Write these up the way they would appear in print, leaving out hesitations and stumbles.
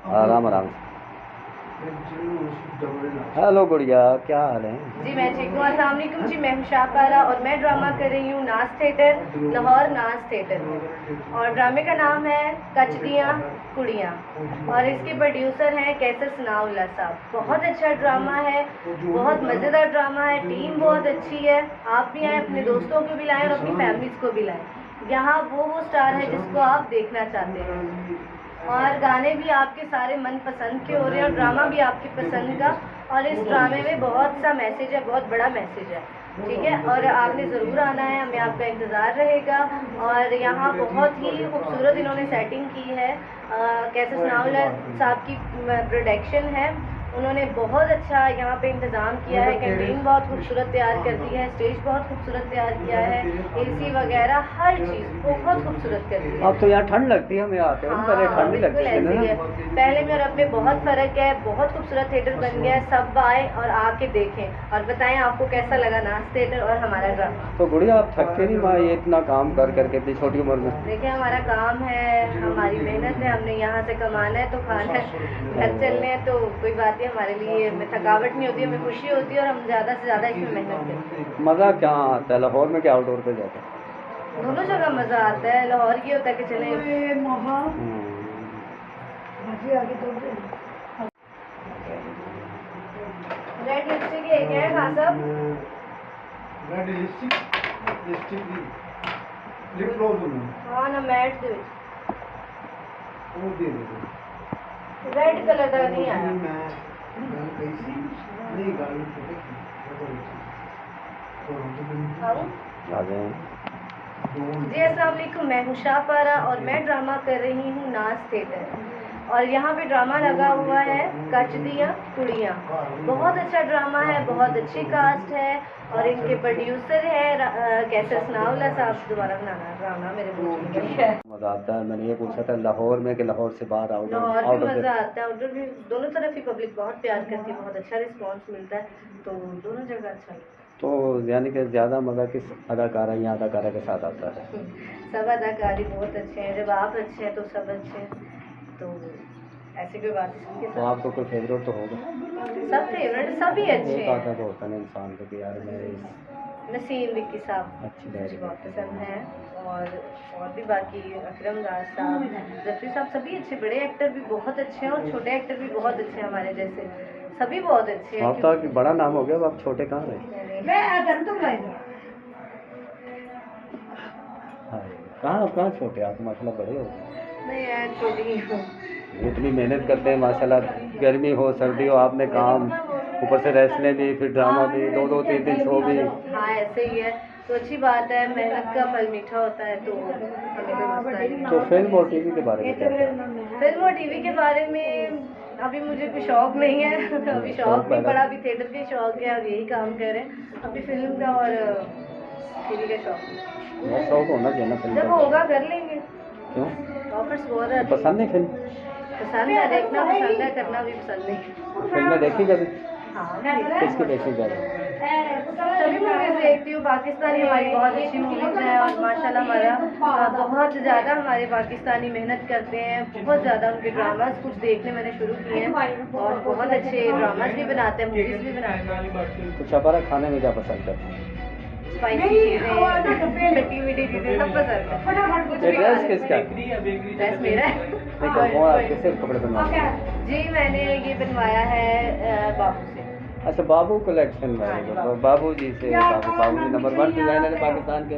आराम आराम से। हेलो गुड़िया, क्या हाल है? जी मैं ठीक हूँ। अस्सलाम वालेकुम जी, मैं हूँ शाहपारा और मैं ड्रामा कर रही हूँ नाज थिएटर, लाहौर नाज थिएटर में। और ड्रामे का नाम है कच दियाँ कुड़ियाँ और इसके प्रोड्यूसर हैं कैसर सनाउल्लाह साहब। बहुत अच्छा ड्रामा है, बहुत मज़ेदार ड्रामा है, टीम बहुत अच्छी है। आप भी आएँ, अपने दोस्तों को भी लाएँ और अपनी फैमिलीज़ को भी लाएँ। यहाँ वो स्टार है जिसको आप देखना चाहते हैं और गाने भी आपके सारे मन पसंद के हो रहे हैं और ड्रामा भी आपकी पसंद का। और इस ड्रामे में बहुत सा मैसेज है, बहुत बड़ा मैसेज है, ठीक है। और आपने ज़रूर आना है, हमें आपका इंतज़ार रहेगा। और यहाँ बहुत ही खूबसूरत इन्होंने सेटिंग की है। कैसर सनाउल्लाह साहब की प्रोडक्शन है, उन्होंने बहुत अच्छा यहाँ पे इंतज़ाम किया है। कैंटीन बहुत खूबसूरत तैयार कर दी है, स्टेज बहुत खूबसूरत तैयार किया है, एसी वगैरह हर चीज़ बहुत खूबसूरत कर दी है। अब तो यहाँ ठंड लगती है, हमें आते हैं पहले ठंड नहीं लगती बिल्कुल थी ऐसे ही ना। है, पहले में और अब में बहुत फ़र्क है। बहुत खूबसूरत थिएटर बन गया है, सब आए और आके देखें और बताएं आपको कैसा लगा नाज थिएटर और हमारा ड्रामा। तो गुड़िया, आप थकते नहीं माँ, ये इतना काम कर करके इतनी छोटी उम्र में? देखिए हमारा काम है, हमारी मेहनत है, हमने यहाँ से कमाना है तो खाना है, घर चलने हैं, तो कोई बात नहीं, हमारे लिए हमें थकावट नहीं होती, हमें खुशी होती है और हम ज़्यादा से ज़्यादा इसमें मेहनत करते हैं। मज़ा क्या आता है लाहौर में, क्या आउटडोर पे जाता है? दोनों जगह मज़ा आता है। लाहौर की होता है कि चले रेड लिपस्टिक एक है खान साहब, रेड लिपस्टिक दी लिप ग्लोस हाँ ना मैट दे वो दे दे रेड कलर का नहीं आया। मैं कही सी नहीं गल खाऊं? आ जाए। जी अस्सलाम वालेकुम, मैं हूँ शाहपारा और मैं ड्रामा कर रही हूँ नाज थिएटर। और यहाँ पे ड्रामा लगा हुआ है कच दियाँ कुड़ियाँ। बहुत अच्छा ड्रामा है, बहुत अच्छी कास्ट है और इनके प्रोड्यूसर है कैसर सनाउल्लाह साहब। दोबारा बनाना ड्रामा मेरे मुँह में निकल गया है। मज़ा आता है। मैंने ये पूछा था लाहौर में कि लाहौर से बाहर लाहौर भी आउटडोर मज़ा आता है, उधर भी दोनों तरफ ही पब्लिक बहुत प्यार करती है, बहुत अच्छा रिस्पांस मिलता है, तो दोनों जगह अच्छा लगता है। तो यानी कि ज़्यादा मज़ा किस अदाकारा या अदाकारा के साथ आता है? सब अदाकारी बहुत अच्छे हैं, जब आप अच्छे हैं तो सब अच्छे हैं, तो ऐसी कोई बात नहीं। तो आपको कोई फेवरेट तो होगा? सब फेवरेट, सभी अच्छे एक हैं। आता तो होता है ना इंसान को कि यार मेरे नसीम विक्की साहब अच्छी मुझे बहुत बात पसंद है और भी बाकी अकरम राज साहब, जफरी साहब, सभी अच्छे। बड़े एक्टर भी बहुत अच्छे हैं और छोटे एक्टर भी बहुत अच्छे हैं, हमारे जैसे सभी बहुत अच्छे हैं। आपका कि बड़ा नाम हो गया, अब आप छोटे कहाँ रहे? कहाँ छोटे, आप माशाल्लाह बड़े हो गए। नहीं यार, छोटी ही हूँ। इतनी मेहनत करते हैं माशाल्लाह, गर्मी हो सर्दी हो, आपने काम ऊपर से रेसलें भी, फिर ड्रामा भी, दो तीन शो भी। हाँ ऐसे ही है, तो अच्छी बात है, मेहनत का फल मीठा होता है, तो हमें कोई मसला नहीं है। तो फिल्म और टीवी के बारे में क्या कहते हैं? फिल्म और टीवी के बारे में अभी मुझे कोई शौक नहीं है, अभी शौक नहीं पड़ा, अभी थिएटर का शौक है और यही काम कर रहे हैं। अभी फिल्म का और टीवी का शौक नहीं। शौक होना चाहिए ना फिल्म जब का। होगा कर लेंगे। क्यों? ऑफर्स बहुत आते हैं। पसंद नहीं फिल्म? पसंद है, देखना पसंद है, करना भी पसंद नहीं। फिल्में देखी कभी? हाँ किसकी देखी ज़्यादा? सभी मूवीज़ देखती हूँ। पाकिस्तानी हमारी बहुत अच्छी मूवीज़ है और माशाल्लाह हमारा बहुत ज़्यादा हमारे पाकिस्तानी मेहनत करते हैं, बहुत ज़्यादा। उनके ड्रामास कुछ देखने मैंने शुरू किए हैं और बहुत अच्छे ड्रामास भी बनाते हैं, मूवीज़ भी बनाते हैं। तो शाहपारा खाने में क्या पसंद करते हैं? स्पाइसी चीज़ें, खट्टी मीठी चीज़ें सब पसंद है। कुछ ये भी ड्रेस खा किसका लेते है? हैं। ड्रेस मेरा है। देखो कौन आप किससे कपड़े बनवाते हैं? जी मैंने ये बनवाया है बाबू से। अच्छा, बाबू कलेक्शन में। तो बाबू जी से, बाबू जी नंबर 1 डिजाइनर है पाकिस्तान के।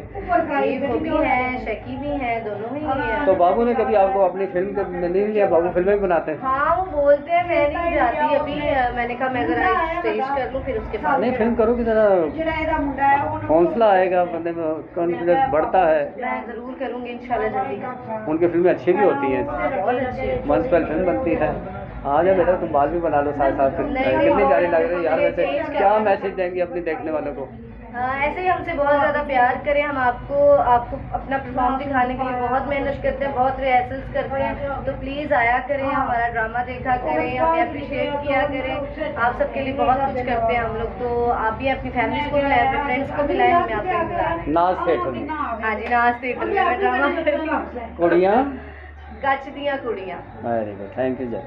जी वो भी है, शकी भी है, दोनों ही हैं। तो बाबू ने कभी आपको अपनी फिल्म में नहीं लिया? बाबू फिल्में भी बनाते हैं। हाँ वो बोलते हैं, मैं नहीं जाती अभी। मैंने कहा मैं ज़रा स्टेज कर लूँ फिर उसके बाद। नहीं, फिल्म करोगे ज़रा हौसला आएगा बंदे में, कॉन्फिडेंस बढ़ता है। मैं ज़रूर करूँगी इंशाल्लाह जल्दी। उनकी फिल्में अच्छी भी होती हैं, बहुत अच्छी है। मंच पर फिल्म बनती है। आ जाओ बेटा, तुम बाल भी बना लो साथ साथ। कितनी प्यारी लग रही है यार। वैसे क्या मैसेज देंगी अपने देखने वालों को? ऐसे ही हमसे बहुत ज़्यादा प्यार करें। हम आपको अपना परफॉर्म दिखाने के लिए बहुत मेहनत करते हैं, बहुत रिहर्सल्स करते हैं, तो प्लीज़ आया करें, हमारा ड्रामा देखा करें, हमें अप्रिशिएट किया करें। आप सबके लिए बहुत कुछ करते हैं हम लोग, तो आप भी अपनी फैमिलीज़ को बुलाएं, अपने फ्रेंड्स को बुलाएं, हमें आपका इंतजार है। नाज थिएटर में। हाँ जी, नाज थिएटर में मैं ड्रामा कर रही हूँ। कुड़ियाँ कच दियाँ कुड़ियाँ। Very good, thank you ji.